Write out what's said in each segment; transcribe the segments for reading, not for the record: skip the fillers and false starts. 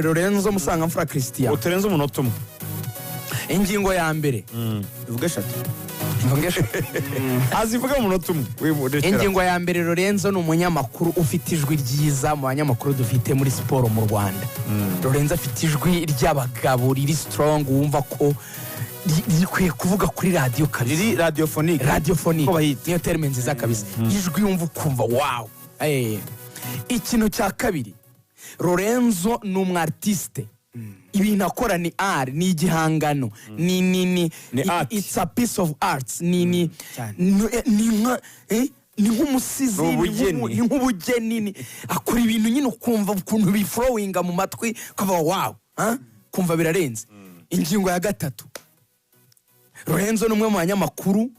Lorenzo musanga mfura Christian uterenze umunota umwe ingingo ya mbere ivuga eshatu azivuga umunota umwe ingingo ya mbere Lorenzo ni umunyamakuru ufite ijwi ryiza mu banyamakuru dufite muri siporo mu Rwanda. Lorenzo afite ijwi ry'abagabo riri strong wumva ko rikwiye kuvuga kuri radio kabisa, riri radiophonique niyo terme nziza kabisa. Ijwi yumva ukumva wow. Ikintu cya kabiri, Lorenzo ni umartiste. Ibintu akora ni art, ni igihangano, ni it's a piece of art, ni nk'umusizi, ni nk'ubugeni, akora ibintu nyine ukumva ukuntu biflowinga mu matwi kava wow, kumva birarenze. Ingingo ya gatatu, Lorenzo numwe mu banyamakuru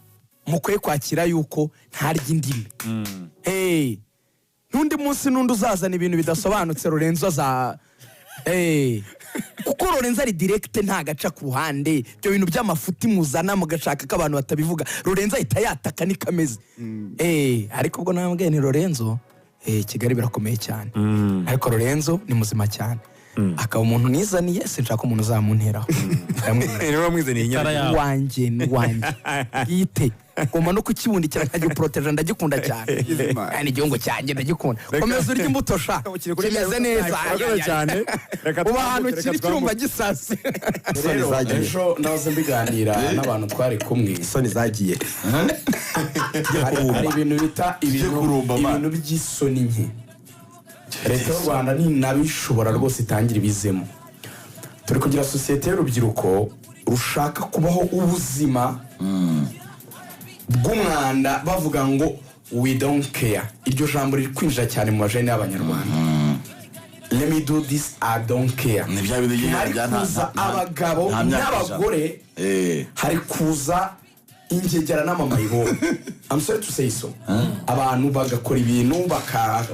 mukwiye kwakira yuko ntarya indimi. Nundi munsi nundi uzazana ibintu bidasobanutse Lorenzo za kuko Lorenzo ari direct nta gaca ku ruhande, byo bintu by'amafuti muzana mugashaka ko abantu batabivuga. Lorenzo ahita yataka ni kameze. Ariko ubwo nambwiye ni Lorenzo Kigali birakomeye cyane. Ariko Lorenzo ni muzima cyane. Akaba umuntu nizaniye sinshaka umuntu uzamunteraho. Rero mwizaniye inyara wanjye yite ngoma no kukibundikira nkajya protege ndagikunda cyane. Yani igihungo cyanjye ndagikunda. Komeza urya imbuto sha kimeze neza cyane. Uba ahantu kiri cyumba gisase. Ejo nazo mbiganira n'abantu twari kumwe. Soni zagiye. Hari ibintu bita ibintu by'isoni nke. Leta y'u Rwanda ni nabishobora rwose itangira ibizemo. Turi kugira societe y'urubyiruko rushaka kubaho ubuzima bw'umwanda bavuga ngo we don't care. Iryo jambo riri kwinjira cyane mu bajene y'Abanyarwanda. Let me do this, I don't care. Hari kuza abagabo n'abagore, hari kuza ingegera n'amamayibo. I'm sorry to say so. Abantu bagakora ibintu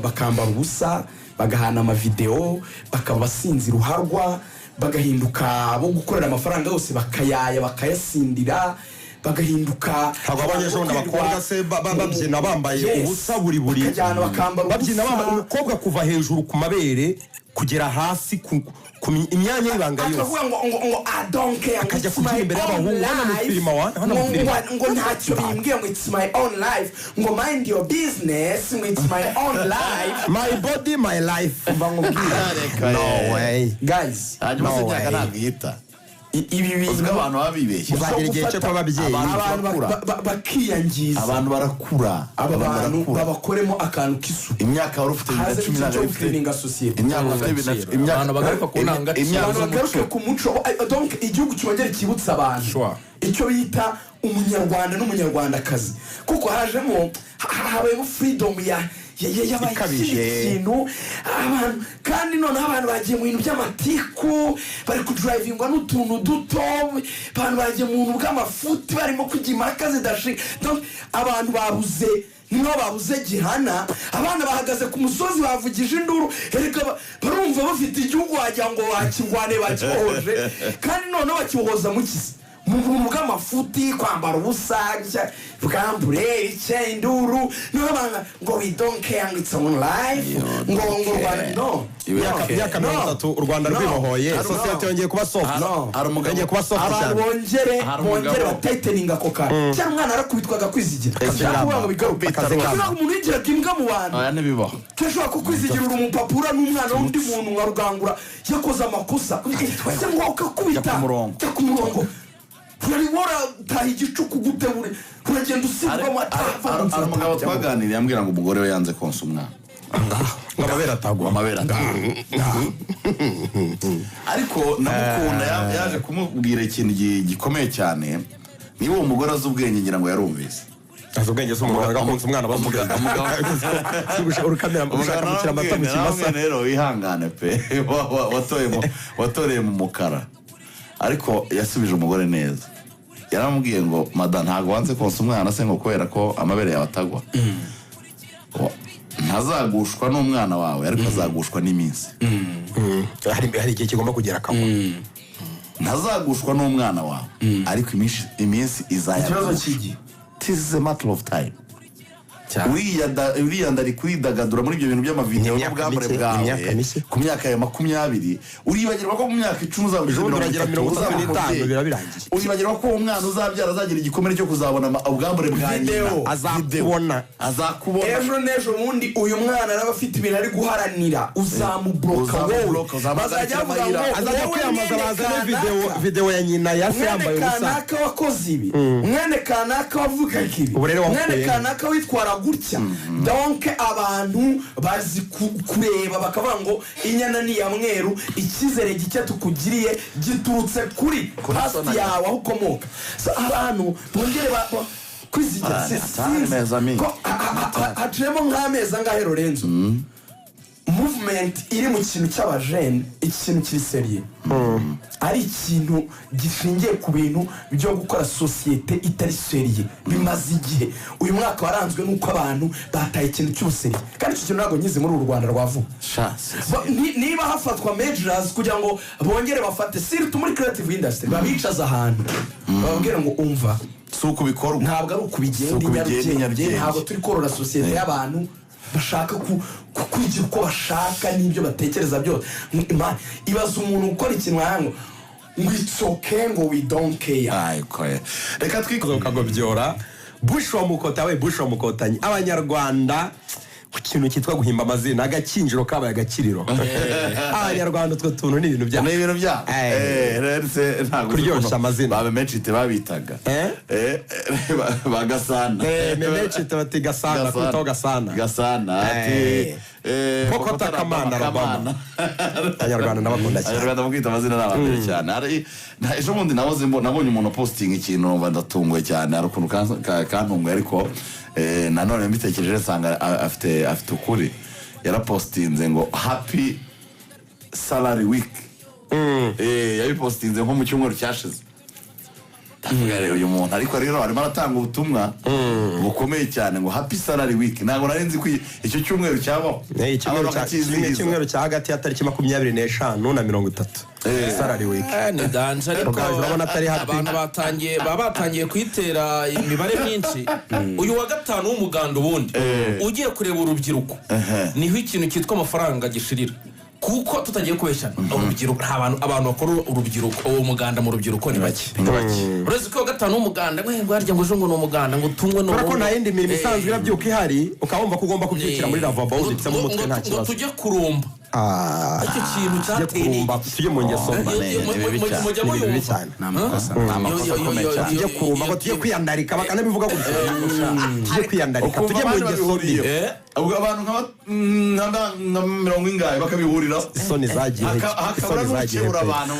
bakambara ubusa, bagahana amavideo, bakabasinzi ruharwa, bagahinduka bo gukorera amafaranga yose bakayaya bakayasindira, bagahinduka abanyeshuri bakobwa se babyina bambaye ubusa buri babyina bambaye umukobwa kuva hejuru ku mabere kugera hasi ku imyanya y'ibanga yose. Akavuga ngo I don't care, akajya kugira imbere y'abahungu hano mu filima ngo ntacyo bimbwiye ngo it's my own life, ngo mind your business, ngo it's my own life, my body my life. No way guys, hanyuma se cyaka nagihita ibi bintu abantu babibeshye bagira igihe cyo kw'ababyeyi bakiyangiza, abantu barakura, abantu babakoremo akantu kisu. Imyaka wari ufite 10 imyaka bagaruka ku nanga, bagaruka ku muco. Donc igihugu kibagera kibutsa abantu icyo bita umunyarwanda n'umunyarwandakazi, kuko hajemo habaye freedom y'abakintu abantu, kandi none abantu bagiye mu bintu by'amatiku, bari kudrivingwa n'utuntu duto, abantu bagiye mu bintu bw'amafuti, barimo kujya impaka zidashika. Donc abantu babuze gihana, abana bahagaze ku musozi bavugije induru, erega barumva bafite igihugu wagira ngo bakirwane bakihoje, kandi none bakihoza mukize mu bintu bw'amafuti, kwambara ubusa, bwambure induru, ngo we don't care, ngo it's on life, ngo imyaka 30 u Rwanda rwibohoye, societe yongeye kuba soft. Yongeye kuba soft cyane. Abantu bongere batighteninga ako kantu. Cyangwa umwana arakubitwaga kwizigira, cyangwa ngo bigaruke akaze ngamo. Umuntu yigiraga imbwa mu bantu, aya nibibaho. Keshwa ko kwizigira umupapura n'umwana w'undi muntu nka Rugangura yakoze amakosa, se ngo ukakubita ku murongo. Urabibora taha igicuku gute bure, uragenda usigwa amatafa. Hari umugabo twaganiriye ambwira ngo umugore we yanze konsa umwana. Amabera atagwa. Ariko namukunda yaje kumubwira ikintu gikomeye cyane. Niba uwo mugore azi ubwenge ngira ngo yarumvise. Azi ubwenge se umugabo agakonsa umwana bamugana. Urukamera ushaka gukira amata mu kimasa. Rero wihangane pe. Watoreye mu mukara. Ariko yasubije umugore neza. Yaramubwiye ngo madam ntago wanze konsa umwana se ngo kubera ko amabere yawe atagwa. Ntazagushwa n'umwana wawe, ariko azagushwa n'iminsi. Hari igihe kigomba kugera kamwe. Ntazagushwa n'umwana wawe, ariko iminsi izaya. Ikibazo cy'igi, this is a matter of time. uriyanda ari kwidagadura muri ibyo bintu by'amavideo n'ubwambure bwawe ku myaka ya 20 uribagirwa ko mu myaka 10 uzagira 35 birabirangiye uribagirwa ko umwana uzabyara azagira igikomere cyo kuzabona ubwambure bwa nyina azakubona ejo n'ejo bundi uyu mwana araba afite ibintu ari guharanira uzamubloka wowe bazajya bavuga ngo azajya kwiyamaza bazane video ya nyina yase yambaye ubusa kanaka wakoze ibi mwene kanaka wavuga ibi mwene kanaka witwara gutya donc abantu bazi kureba bakavuga ngo inyana ni ya mweru ikizere gike tukugiriye giturutse kuri hasi yawe aho ukomoka abantu bongere kwizigira haciyemo nk'amezi angahe Lorenzo movement iri mu kintu cy'abajene ikintu kiri seriye ari ikintu gishingiye ku bintu byo gukora societe itari seriye bimaze igihe uyu mwaka waranzwe nuko abantu bataye ikintu cy'ubuseriye kandi icyo kintu ntabwo nyize muri uru Rwanda rwavuga niba hafatwa measures kugira ngo bongere bafate surtout muri creative industry babicaza ahantu bababwira ngo umva suko bikorwa ntabwo ari ukubigenda inyarugenge ntabwo turi korora societe y'abantu bashaka kugira uko bashaka n'ibyo batekereza byose ibaza umuntu ukora ikintu ngo it's okay ngo we don't care reka twikozoka ngo byora bush wa mukota we bush wa mukotanyi abanyarwanda ku kintu cyitwa guhimba amazina agakinjiro kabaye agakiriro abanyarwanda utwo tuntu ni ibintu bya rerse ntago kuryoshya amazina babe menchite babitaga bagasana menchite bati gasana kuto gasana ati kokota kamana rabana abanyarwanda n'abakunda cyane abanyarwanda mukita amazina n'abambere cyane ari ejo bundi nabonye umuntu posting ikintu bandatunguye cyane ari ukuntu kantunguye ariko nanone mbitekereje sanga afite ukuri yarapostinze ngo happy salary week yabipostinze nko mu cyumweru cyashize ndavuga rero uyu muntu ariko rero arimo aratanga ubutumwa bukomeye cyane ngo happy salary week ntabwo narenze ko icyo cyumweru cyabaho icyumweru cya hagati ya tariki 25 na 30 salary week ni danje ariko abantu batangiye kwitera imibare myinshi uyu wa gatanu w'umuganda ubundi ugiye kureba urubyiruko niho ikintu cyitwa amafaranga gishirira kuko tutagiye kubeshyana urubyiruko abantu bakora urubyiruko uwo muganda mu rubyiruko ni bake uretse ko gatanu umuganda ngo harya ngo jongo no muganda ngo tumwe no ko nta yindi mirimo isanzwe irabyuka ihari ukabumva ko ugomba kubyukira muri lavabo uzitse mu mutwe nta kibazo tujye kurumba icyo kintu cyateye tujye mu ngeso mujya muyumva tujye kurumba ngo tujye kwiyandarika bakanabivuga gutyo tujye kwiyandarika tujye mu ngeso ubwo abantu nka 40 ingahe bakabihurira isoni zagiye hakabura n'ukebura abantu